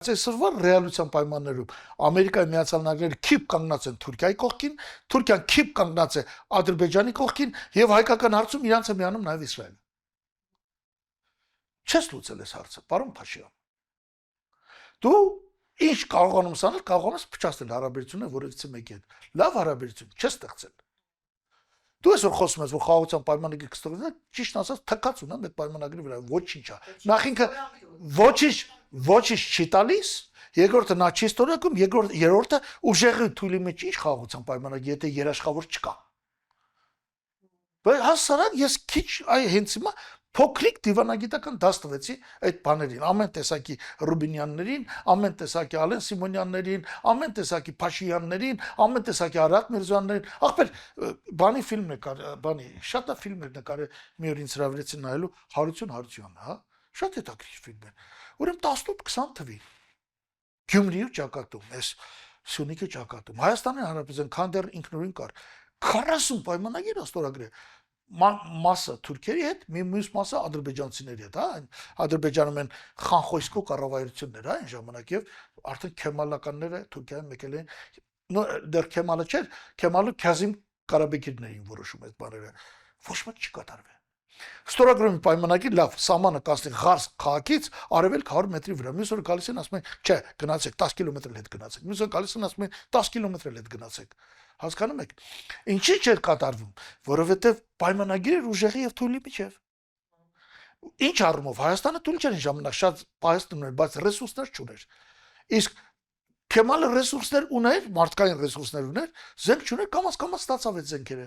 Այսօրվա ռեալության պայմաններում Ամերիկայի Միացյալ Նահանգները քիփ կանգնած են Թուրքիայի կողքին, Թուրքիան քիփ կանգնած է Ադրբեջանի կողքին եւ հայկական հարցում իրանց է միանում նաեւ Իսրայելը։ Չես լուծել այս հարցը, պարոն Փաշյան։ Դու ինչ կարողանում անել, կարող ես փչացնել հարաբերությունները որևիցե մեկի հետ։ Լավ հարաբերություն չես ստեղծել։ Դու այսօր խոսում ես, որ խաղաղության պայմանագիր կստեղծել, ճիշտ ասած, թքած ունեմ այդ պայմանագրի վրա, ոչինչ է։ Նախ ինքը ոչինչ չի տալիս, երկրորդը նա չի ստորակում, երրորդը ուժեղի թույլի մեջ ինչ խաղաղության պայմանագիր, եթե երաշխավոր չկա։ Բայց հասարակ ես քիչ հենց հիմա փոքրիկ դիվանագիտական դաս տվեցի այդ բաներին, ամեն տեսակի Ռուբինյաններին, ամեն տեսակի Ալեն Սիմոնյաններին, ամեն տեսակի Փաշինյաններին, ամեն տեսակի Արարատ Միրզոյաններին, ախպեր բանի ֆիլմն է կար, բանի շատ է ֆիլմեր նկարել մի օր ինձ հրավիրեցին նայելու Հարություն Հարությունյանը, հա, շատ հետաքրքիր ֆիլմ է։ Ուրեմն 18-20 թվի Գյումրիու ճակատում, այս Սյունիքի ճակատում, Հայաստանի Հանրապետության քանդեր ինքնուրույն կար 40 պայմանագիր ստորագրել մասը թուրքերի հետ, մյուս մասը ադրբեջանցիների հետ, հա, Ադրբեջանում են Խանխոյսկու կառավարություններ, հա, այն ժամանակ եւ արդեն քեմալականները Թուրքիայում եկել են, դեռ Քեմալը չէր, Քեմալը Քազիմ Ղարաբեկիրներին որոշում այդ բաները, ոչ մեկ չի կատարվել։ Ստորագրում պայմանագիր լավ, սահմանը կասնի Ղարս քաղաքից արևելք 100 մետրի վրա, մյուս օրը գալիս են ասում են, չէ, գնացեք 10 կիլոմետր հետ գնացեք, մյուս օրը գալիս են ասում են 10 կիլոմետր հետ գնացեք։ Հասկանում եք։ Ինչի՞ չէր կատարվում, որովհետև պայմանագիրը ուժեղի եւ թույլի միջև։ Ինչ առումով Հայաստանը թույլ չէր ժամանակ շատ պահեստում էր, բայց ռեսուրսներ չուներ։ Իսկ Քեմալը ռեսուրսներ ուներ, մարդկային ռեսուրսներ ուներ, զենք չուներ, կամաց ստացավ այդ զենքերը։